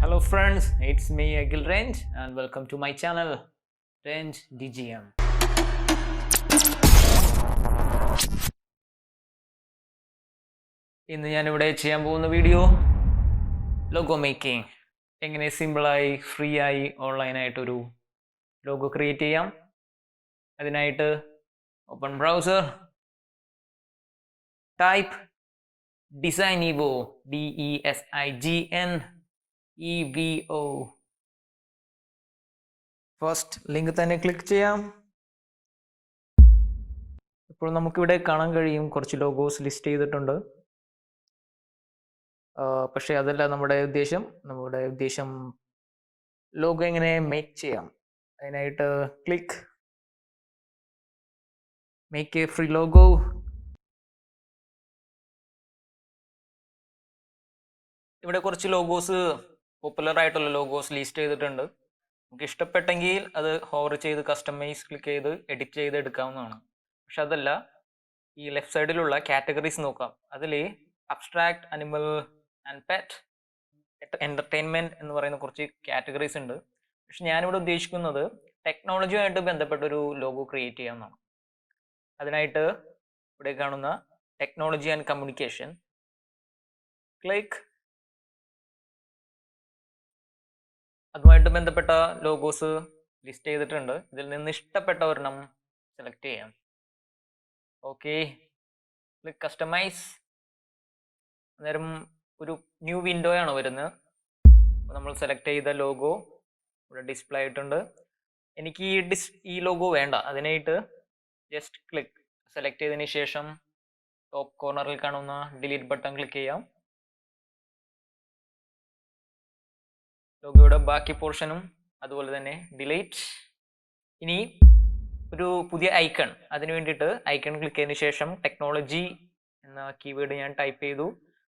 Hello friends, it's me Agil Range and welcome to my channel Range DGM. ഇന്ന് ഞാനിവിടെ ചെയ്യാൻ പോകുന്ന video logo making. എങ്ങനെ സിമ്പിളായി ഫ്രീ ആയി ഓൺലൈനായിട്ടൊരു ലോഗോ ക്രിയേറ്റ് ചെയ്യാം. അതിനായിട്ട് open browser, type Designevo DESIGNEVO. First link തന്നെ ക്ലിക്ക് ചെയ്യാം. ഇപ്പോൾ നമുക്കിവിടെ കാണാൻ കഴിയും കുറച്ച് ലോഗോസ് ലിസ്റ്റ് ചെയ്തിട്ടുണ്ട്. പക്ഷേ അതല്ല നമ്മുടെ ഉദ്ദേശം ലോഗോ എങ്ങനെ മേക്ക് ചെയ്യാം. അതിനായിട്ട് click make A free logo. ഇവിടെ കുറച്ച് ലോഗോസ്, പോപ്പുലർ ആയിട്ടുള്ള ലോഗോസ് ലിസ്റ്റ് ചെയ്തിട്ടുണ്ട്. നമുക്ക് ഇഷ്ടപ്പെട്ടെങ്കിൽ അത് ഹോവർ ചെയ്ത് കസ്റ്റമൈസ് ക്ലിക്ക് ചെയ്ത് എഡിറ്റ് ചെയ്ത് എടുക്കാവുന്നതാണ്. പക്ഷെ അതല്ല, ഈ ലെഫ്റ്റ് സൈഡിലുള്ള കാറ്റഗറീസ് നോക്കാം. അതിൽ abstract, animal and pet, entertainment എന്ന് പറയുന്ന കുറച്ച് കാറ്റഗറീസ് ഉണ്ട്. പക്ഷെ ഞാനിവിടെ ഉദ്ദേശിക്കുന്നത് ടെക്നോളജിയുമായിട്ട് ബന്ധപ്പെട്ടൊരു ലോഗോ ക്രിയേറ്റ് ചെയ്യാവുന്നതാണ്. അതിനായിട്ട് ഇവിടെ കാണുന്ന ടെക്നോളജി ആൻഡ് കമ്മ്യൂണിക്കേഷൻ ക്ലിക്ക്. അതുമായിട്ട് ബന്ധപ്പെട്ട ലോഗോസ് ലിസ്റ്റ് ചെയ്തിട്ടുണ്ട്. ഇതിൽ നിന്ന് ഇഷ്ടപ്പെട്ട ഒരെണ്ണം സെലക്ട് ചെയ്യാം. Okay, click customise. അന്നേരം ഒരു ന്യൂ വിൻഡോ ആണ് വരുന്നത്. നമ്മൾ സെലക്ട് ചെയ്ത ലോഗോ ഇവിടെ ഡിസ്പ്ലേ ആയിട്ടുണ്ട്. എനിക്ക് ഈ ലോഗോ വേണ്ട. അതിനായിട്ട് ജസ്റ്റ് ക്ലിക്ക് സെലക്ട് ചെയ്തതിന് ശേഷം ടോപ്പ് കോർണറിൽ കാണുന്ന ഡിലീറ്റ് ബട്ടൺ ക്ലിക്ക് ചെയ്യാം. ലോഗോയുടെ ബാക്കി പോർഷനും അതുപോലെ തന്നെ ഡിലീറ്റ്. ഇനി ഒരു പുതിയ ഐക്കൺ, അതിന് വേണ്ടിയിട്ട് ഐക്കൺ ക്ലിക്ക് ചെയ്തതിന് ശേഷം ടെക്നോളജി എന്ന കീവേഡ് ഞാൻ ടൈപ്പ് ചെയ്തു.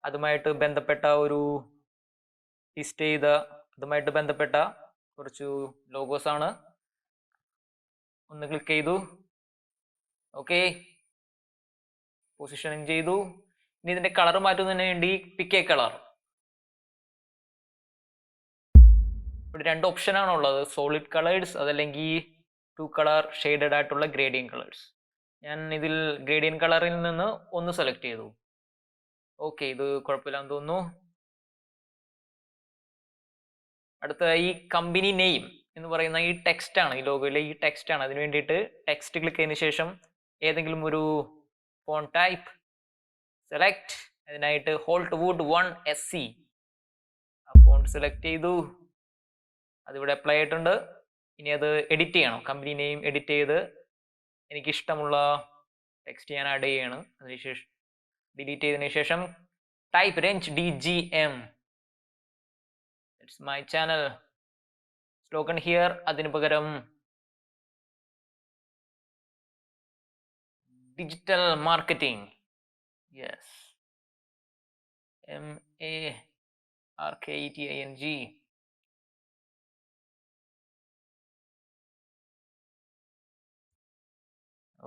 അതുമായിട്ട് ബന്ധപ്പെട്ട കുറച്ച് ലോഗോസ് ആണ്. ഒന്ന് ക്ലിക്ക് ചെയ്തു. ഓക്കെ, പൊസിഷനിങ് ചെയ്തു. ഇനി ഇതിന്റെ കളർ മാറ്റുന്നതിന് വേണ്ടി പിക്ക് എ കളർ. ഇവിടെ രണ്ട് ഓപ്ഷൻ ആണ് ഉള്ളത്, സോളിഡ് കളേഴ്സ് അതല്ലെങ്കിൽ 2 കളർ ഷെയ്ഡഡ് ആയിട്ടുള്ള ഗ്രേഡിയൻ കളേഴ്സ്. ഞാൻ ഇതിൽ ഗ്രേഡിയൻ കളറിൽ നിന്ന് ഒന്ന് സെലക്ട് ചെയ്തു. ഓക്കെ, ഇത് കുഴപ്പമില്ലാന്ന് തോന്നുന്നു. അടുത്ത ഈ കമ്പനി നെയിം എന്ന് പറയുന്ന ഈ ടെക്സ്റ്റ് ആണ്, ഈ ലോഗോയിലെ ഈ ടെക്സ്റ്റ് ആണ്. അതിന് വേണ്ടിയിട്ട് ടെക്സ്റ്റ് ക്ലിക്ക് ചെയ്തതിന് ശേഷം ഏതെങ്കിലും ഒരു ഫോണ്ട് ടൈപ്പ് സെലക്ട്. അതിനായിട്ട് ഹോൾട്ട്വുഡ് 1SC ആ ഫോണ്ട് സെലക്ട് ചെയ്തു. അതിവിടെ അപ്ലൈ ആയിട്ടുണ്ട്. ഇനി അത് എഡിറ്റ് ചെയ്യണം. കമ്പനി നെയിം എഡിറ്റ് ചെയ്ത് എനിക്കിഷ്ടമുള്ള ടെക്സ്റ്റ് ഞാൻ ആഡ് ചെയ്യണം. അതിനുശേഷം ഡിലീറ്റ് ചെയ്തതിനു ശേഷം type range DGM. It's my channel. Slogan here. അതിന് പകരം digital marketing. Yes, MARKETING.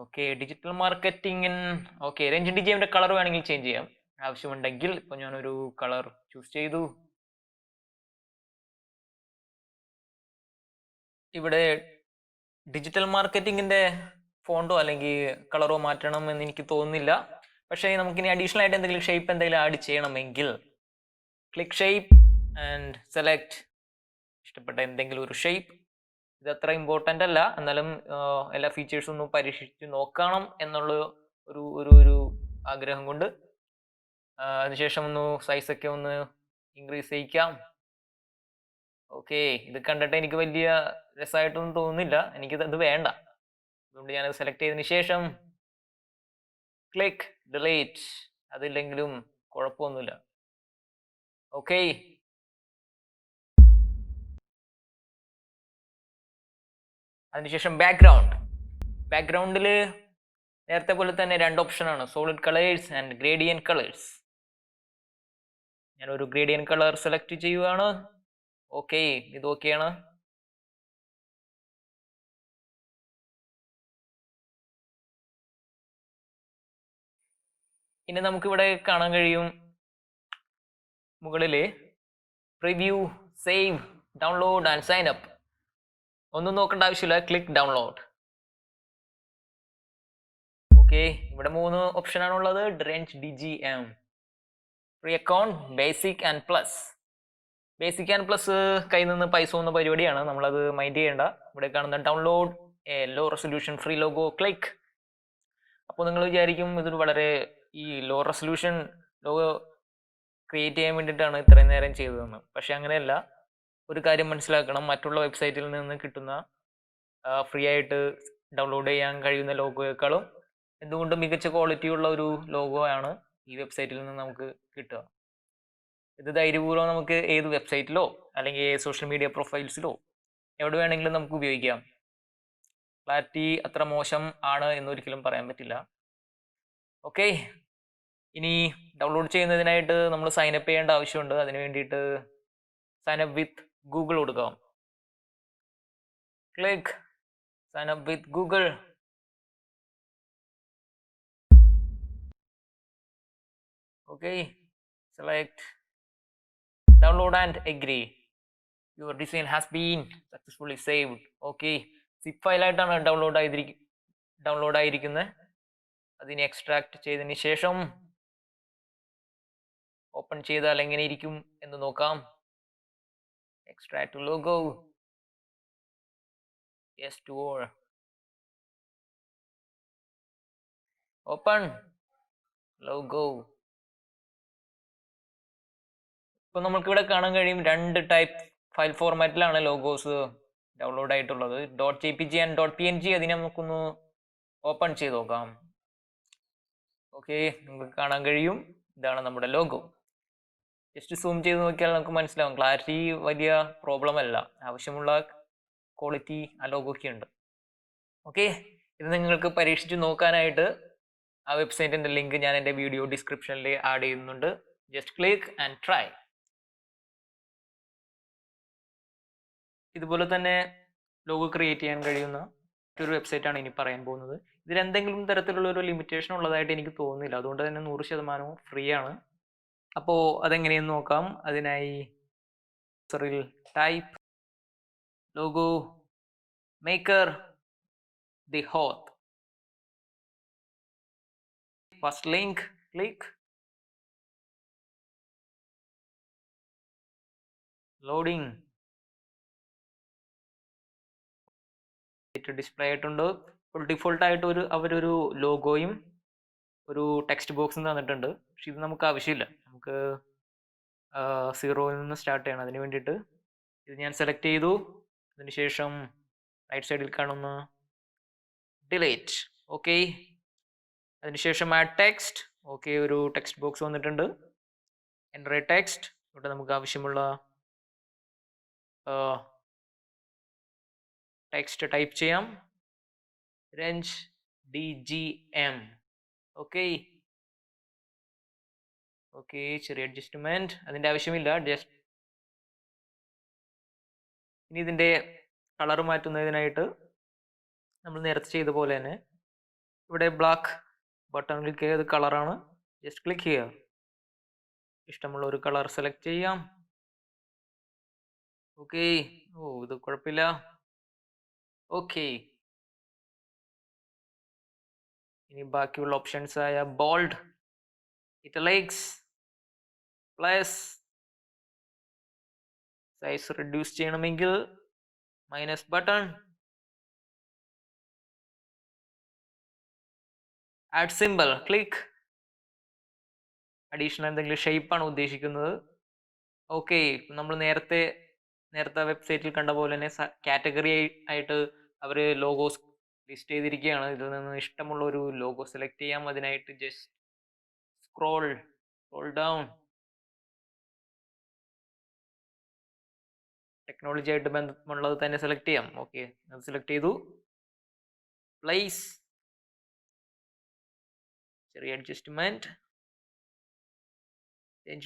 Okay, digital marketing. Okay, range DGMന്റെ കളർ വേണമെങ്കിൽ ചേഞ്ച് ചെയ്യാം ആവശ്യമുണ്ടെങ്കിൽ. ഇപ്പൊ ഞാനൊരു കളർ ചൂസ് ചെയ്തു. ഇവിടെ ഡിജിറ്റൽ മാർക്കറ്റിംഗിന്റെ ഫോണ്ടോ അല്ലെങ്കിൽ കളറോ മാറ്റണം എന്ന് എനിക്ക് തോന്നുന്നില്ല. പക്ഷേ നമുക്കിനി അഡീഷണൽ ആയിട്ട് എന്തെങ്കിലും ആഡ് ചെയ്യണമെങ്കിൽ ക്ലിക്ക് ഷേപ്പ് ആൻഡ് സെലക്ട് ഇഷ്ടപ്പെട്ട എന്തെങ്കിലും ഒരു ഷേപ്പ്. ഇത് അത്ര ഇമ്പോർട്ടൻ്റ് അല്ല, എന്നാലും എല്ലാ ഫീച്ചേഴ്സും ഒന്ന് പരീക്ഷിച്ച് നോക്കണം എന്നുള്ള ഒരു ആഗ്രഹം കൊണ്ട് അതിനുശേഷം സൈസൊക്കെ ഒന്ന് ഇൻക്രീസ് ചെയ്യിക്കാം. ഓക്കെ, ഇത് കണ്ടിട്ട് എനിക്ക് വലിയ രസമായിട്ടൊന്നും തോന്നുന്നില്ല. എനിക്കിത് വേണ്ട. അതുകൊണ്ട് ഞാനത് സെലക്ട് ചെയ്തതിന് ശേഷം ക്ലിക്ക് ഡിലീറ്റ്. അതില്ലെങ്കിലും കുഴപ്പമൊന്നുമില്ല. ഓക്കെ, അതിനുശേഷം ബാക്ക്ഗ്രൗണ്ടിൽ നേരത്തെ പോലെ തന്നെ രണ്ട് ഓപ്ഷനാണ്, solid colours and gradient colours. ഞാനൊരു ഗ്രേഡിയൻ കളർ സെലക്ട് ചെയ്യുകയാണ്. ഓക്കെ, ഇത് ഓക്കെയാണ്. ഇനി നമുക്കിവിടെ കാണാൻ കഴിയും മുകളിൽ preview save, download and sign up. ഒന്നും നോക്കേണ്ട ആവശ്യമില്ല, ക്ലിക്ക് ഡൗൺലോഡ്. ഓക്കെ, ഇവിടെ 3 ഓപ്ഷനാണ് ഉള്ളത്. Drench, DGM, free account, basic and plus. Basic and plus കയ്യിൽ നിന്ന് പൈസ പോകുന്ന പരിപാടിയാണ്, നമ്മളത് മൈൻഡ് ചെയ്യേണ്ട. ഇവിടെ കാണുന്ന download a low resolution free logo, click. അപ്പോൾ നിങ്ങൾ വിചാരിക്കും ഇതൊരു വളരെ ഈ ലോ റെസൊല്യൂഷൻ ലോഗോ ക്രിയേറ്റ് ചെയ്യാൻ വേണ്ടിയിട്ടാണ് ഇത്രയും നേരം ചെയ്തതെന്ന്. പക്ഷെ അങ്ങനെയല്ല. ഒരു കാര്യം മനസ്സിലാക്കണം, മറ്റുള്ള വെബ്സൈറ്റിൽ നിന്ന് കിട്ടുന്ന ഫ്രീ ആയിട്ട് ഡൗൺലോഡ് ചെയ്യാൻ കഴിയുന്ന ലോഗോയേക്കാളും എന്തുകൊണ്ടും മികച്ച ക്വാളിറ്റി ഉള്ള ഒരു ലോഗോ ആണ് ഈ വെബ്സൈറ്റിൽ നിന്ന് നമുക്ക് കിട്ടുക. ഇത് ധൈര്യപൂർവ്വം നമുക്ക് ഏത് വെബ്സൈറ്റിലോ അല്ലെങ്കിൽ സോഷ്യൽ മീഡിയ പ്രൊഫൈൽസിലോ എവിടെ വേണമെങ്കിലും നമുക്ക് ഉപയോഗിക്കാം. ക്ലാരിറ്റി അത്ര മോശം ആണ് എന്നൊരിക്കലും പറയാൻ പറ്റില്ല. ഓക്കെ, ഇനി ഡൗൺലോഡ് ചെയ്യുന്നതിനായിട്ട് നമ്മൾ സൈനപ്പ് ചെയ്യേണ്ട ആവശ്യമുണ്ട്. അതിന് വേണ്ടിയിട്ട് സൈനപ്പ് വിത്ത് ഗൂഗിൾ കൊടുക്കാം. Click sign up with Google. Okay, select download and agree. Your design has been successfully saved. Okay, zip ഫയലായിട്ടാണ് ഡൗൺലോഡ് ആയിരിക്കുന്നത്. അതിനെ എക്സ്ട്രാക്ട് ചെയ്തതിന് ശേഷം ഓപ്പൺ ചെയ്താൽ എങ്ങനെ ഇരിക്കും എന്ന് നോക്കാം. Extract logo, yes to all, open logo. ഇപ്പൊ നമുക്ക് ഇവിടെ കാണാൻ കഴിയും 2 ടൈപ്പ് ഫയൽ ഫോർമാറ്റിലാണ് ലോഗോസ് ഡൗൺലോഡ് ആയിട്ടുള്ളത്, .jpg ആൻഡ് .png. അതിനെ നമുക്കൊന്ന് ഓപ്പൺ ചെയ്ത് നോക്കാം. ഓക്കെ, നമുക്ക് കാണാൻ കഴിയും ഇതാണ് നമ്മുടെ ലോഗോ. ജസ്റ്റ് സൂം ചെയ്ത് നോക്കിയാൽ നമുക്ക് മനസ്സിലാവും, ക്ലാരിറ്റി വലിയ പ്രോബ്ലം അല്ല, ആവശ്യമുള്ള ക്വാളിറ്റി ആ ലോഗോയ്ക്ക് ഉണ്ട്. ഓക്കെ, ഇത് നിങ്ങൾക്ക് പരീക്ഷിച്ച് നോക്കാനായിട്ട് ആ വെബ്സൈറ്റിന്റെ ലിങ്ക് ഞാൻ എൻ്റെ വീഡിയോ ഡിസ്ക്രിപ്ഷനിൽ ആഡ് ചെയ്യുന്നുണ്ട്. Just click and try. ഇതുപോലെ തന്നെ ലോഗോ ക്രിയേറ്റ് ചെയ്യാൻ കഴിയുന്ന ഒരു വെബ്സൈറ്റ് ആണ് ഇനി പറയാൻ പോകുന്നത്. ഇതിൽ എന്തെങ്കിലും തരത്തിലുള്ള ഒരു ലിമിറ്റേഷൻ ഉള്ളതായിട്ട് എനിക്ക് തോന്നുന്നില്ല, അതുകൊണ്ട് തന്നെ 100% ഫ്രീ ആണ്. അപ്പോൾ അതെങ്ങനെയെന്ന് നോക്കാം. അതിനായി type logo maker the Hoth. First link, click, loading. Display ആയിട്ടുണ്ട്. ഇപ്പോൾ ഡിഫോൾട്ട് ആയിട്ട് അവരൊരു ലോഗോയും ഒരു ടെക്സ്റ്റ് ബോക്സും തന്നിട്ടുണ്ട്. പക്ഷെ ഇത് നമുക്ക് ആവശ്യമില്ല, നമുക്ക് 0 നിന്ന് സ്റ്റാർട്ട് ചെയ്യണം. അതിന് വേണ്ടിയിട്ട് ഇത് ഞാൻ സെലക്ട് ചെയ്തു. അതിനുശേഷം റൈറ്റ് സൈഡിൽ കാണുന്ന ഡിലീറ്റ്. ഓക്കെ, അതിനുശേഷം ആഡ് ടെക്സ്റ്റ്. ഓക്കെ, ഒരു ടെക്സ്റ്റ് ബോക്സ് വന്നിട്ടുണ്ട്. Enter A text. ഇവിടെ നമുക്ക് ആവശ്യമുള്ള ടെക്സ്റ്റ് ടൈപ്പ് ചെയ്യാം. Range DGM. ഓക്കെ, ഓക്കെ, ചെറിയ അഡ്ജസ്റ്റ്മെന്റ്, അതിൻ്റെ ആവശ്യമില്ല. ജസ്റ്റ് ഇനി ഇതിൻ്റെ കളർ മാറ്റുന്നതിനായിട്ട് നമ്മൾ നേരത്തെ ചെയ്ത പോലെ തന്നെ ഇവിടെ ബ്ലാക്ക് ബട്ടൺ ക്ലിക്ക് ചെയ്ത് കളറാണ്, ജസ്റ്റ് ക്ലിക്ക് ചെയ്യുക. ഇഷ്ടമുള്ള ഒരു കളർ സെലക്ട് ചെയ്യാം. ഓക്കെ, ഇത് കുഴപ്പമില്ല. ഓക്കെ, ഇനി ബാക്കിയുള്ള ഓപ്ഷൻസ് ആയ ബോൾഡ്, ഇറ്റലിക്സ്, പ്ലസ്, സൈസ് റിഡ്യൂസ് ചെയ്യണമെങ്കിൽ minus button, add simple, click. Additional എന്തെങ്കിലും ഷേപ്പാണ് ഉദ്ദേശിക്കുന്നത്. ഓക്കെ, നമ്മൾ നേരത്തെ വെബ്സൈറ്റിൽ കണ്ട പോലെ തന്നെ കാറ്റഗറി ആയിട്ട് അവർ ലോഗോസ് ലിസ്റ്റ് ചെയ്തിരിക്കുകയാണ്. ഇതിൽ നിന്ന് ഇഷ്ടമുള്ള ഒരു ലോഗോ സെലക്ട് ചെയ്യാം. അതിനായിട്ട് ജസ്റ്റ് സ്ക്രോൾ ഡൗൺ. ടെക്നോളജി ആയിട്ട് ബന്ധമുള്ളത് തന്നെ സെലക്ട് ചെയ്യാം. ഓക്കെ, അത് സെലക്ട് ചെയ്തു. പ്ലേസ്, ചെറിയ അഡ്ജസ്റ്റ്മെന്റ്.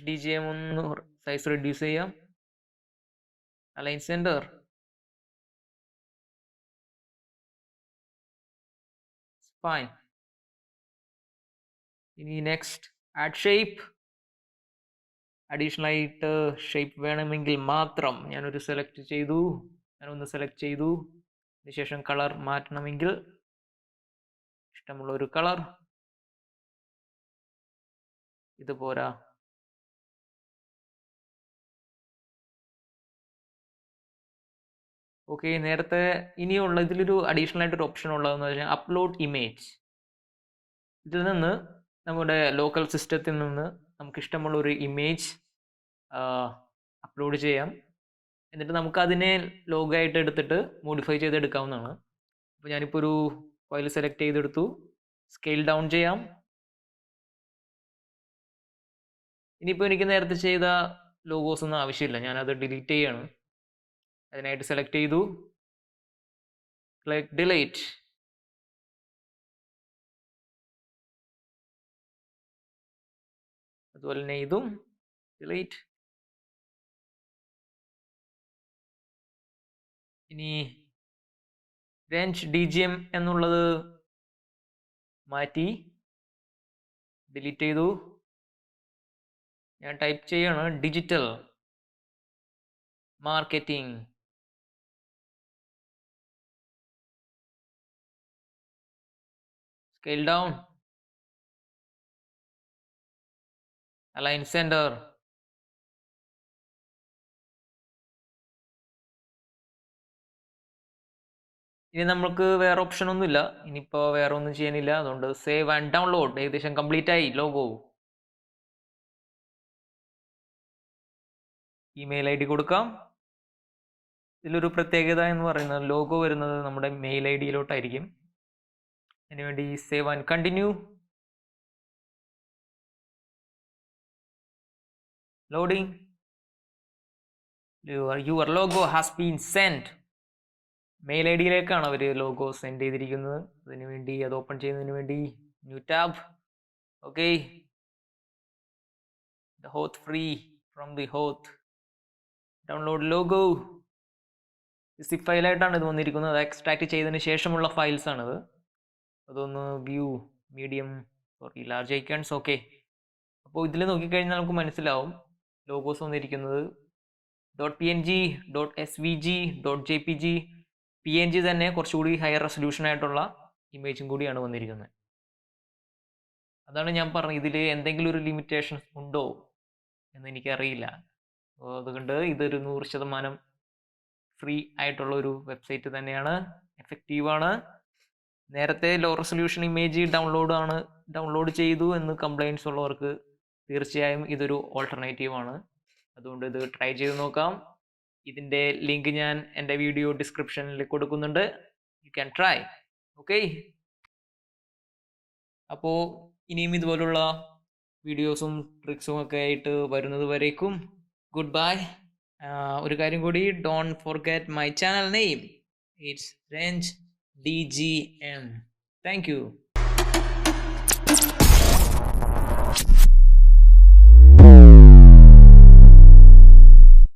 DGM ഒന്ന് സൈസ് റിഡ്യൂസ് ചെയ്യാം. Align centre, fine. ഇനി നെക്സ്റ്റ് ആഡ് ഷേപ്പ്. അഡീഷണൽ ആയിട്ട് ഷേപ്പ് വേണമെങ്കിൽ മാത്രം ഞാനൊന്ന് സെലക്ട് ചെയ്തു. അതിനുശേഷം കളർ മാറ്റണമെങ്കിൽ ഇഷ്ടമുള്ള ഒരു കളർ. ഇത് പോരാ, ഓക്കെ. നേരത്തെ ഇനിയുള്ള ഇതിലൊരു അഡീഷണൽ ആയിട്ടൊരു ഓപ്ഷൻ ഉള്ളതെന്ന് വെച്ചാൽ അപ്ലോഡ് ഇമേജ്. ഇതിൽ നിന്ന് നമ്മുടെ ലോക്കൽ സിസ്റ്റത്തിൽ നിന്ന് നമുക്ക് ഇഷ്ടമുള്ള ഒരു ഇമേജ് അപ്ലോഡ് ചെയ്യാം. എന്നിട്ട് നമുക്ക് അതിനെ ലോഗായിട്ട് എടുത്തിട്ട് മോഡിഫൈ ചെയ്തെടുക്കാവുന്നതാണ്. അപ്പോൾ ഞാനിപ്പോൾ ഒരു ഫയൽ സെലക്ട് ചെയ്തെടുത്തു. സ്കെയിൽ ഡൗൺ ചെയ്യാം. ഇനിയിപ്പോൾ എനിക്ക് നേരത്തെ ചെയ്ത ലോഗോസ് ഒന്നും ആവശ്യമില്ല, ഞാനത് ഡിലീറ്റ് ചെയ്യാണ്. അതിനായിട്ട് സെലക്ട് ചെയ്തു, ക്ലിക്ക് ഡിലീറ്റ്. അതുപോലെ തന്നെ ഇതും ഡിലീറ്റ്. ഇനി റേഞ്ച് DGM എന്നുള്ളത് മാറ്റി ഡിലീറ്റ് ചെയ്തു. ഞാൻ ടൈപ്പ് ചെയ്യാണ് digital marketing. Scale down, align centre. ഇനി നമുക്ക് വേറെ ഓപ്ഷൻ ഒന്നുമില്ല, ഇനിയിപ്പോൾ വേറെ ഒന്നും ചെയ്യാനില്ല. അതുകൊണ്ട് സേവ് ആൻഡ് ഡൗൺലോഡ്. ഏകദേശം കംപ്ലീറ്റ് ആയി ലോഗോ. ഇമെയിൽ ID കൊടുക്കാം. ഇതിലൊരു പ്രത്യേകത എന്ന് പറയുന്നത് ലോഗോ വരുന്നത് നമ്മുടെ മെയിൽ IDയിലോട്ടായിരിക്കും. അതിനുവേണ്ടി save and continue. Loading. Your logo has been send. Mail IDയിലേക്കാണ് അവർ ലോഗോ സെൻഡ് ചെയ്തിരിക്കുന്നത്. അതിനുവേണ്ടി അത് ഓപ്പൺ ചെയ്യുന്നതിന് വേണ്ടി new tab. Okay, the Hoth free from the Hoth. Download logo. Zip ഫയലായിട്ടാണ് ഇത് വന്നിരിക്കുന്നത്. അത് എക്സ്ട്രാക്ട് ചെയ്തതിന് ശേഷമുള്ള ഫയൽസ് ആണിത്. അതൊന്ന് view medium large icons. Okay, അപ്പോൾ ഇതിൽ നോക്കിക്കഴിഞ്ഞാൽ നമുക്ക് മനസ്സിലാവും ലോഗോസ് വന്നിരിക്കുന്നത് .png, .svg, .jpg. PNG തന്നെ കുറച്ചുകൂടി ഹയർ റെസൊല്യൂഷൻ ആയിട്ടുള്ള ഇമേജും കൂടിയാണ് വന്നിരിക്കുന്നത്. അതാണ് ഞാൻ പറഞ്ഞത്, ഇതിൽ എന്തെങ്കിലും ഒരു ലിമിറ്റേഷൻ ഉണ്ടോ എന്ന് എനിക്കറിയില്ല. അതുകൊണ്ട് ഇതൊരു 100% ഫ്രീ ആയിട്ടുള്ള ഒരു വെബ്സൈറ്റ് തന്നെയാണ്, എഫക്റ്റീവാണ്. നേരത്തെ ലോ റെസൊല്യൂഷൻ ഇമേജ് ഡൗൺലോഡ് ചെയ്തു എന്ന് കംപ്ലൈൻറ്റ്സ് ഉള്ളവർക്ക് തീർച്ചയായും ഇതൊരു ഓൾട്ടർനേറ്റീവ് ആണ്. അതുകൊണ്ട് ഇത് ട്രൈ ചെയ്ത് നോക്കാം. ഇതിൻ്റെ ലിങ്ക് ഞാൻ എൻ്റെ വീഡിയോ ഡിസ്ക്രിപ്ഷനിൽ കൊടുക്കുന്നുണ്ട്. You can try. ഓക്കെ, അപ്പോൾ ഇനിയും ഇതുപോലുള്ള വീഡിയോസും ട്രിക്സും ഒക്കെ ആയിട്ട് വരുന്നത് വരേക്കും ഗുഡ് ബൈ. ഒരു കാര്യം കൂടി, don't forget my channel name. It's range DGM. Thank you.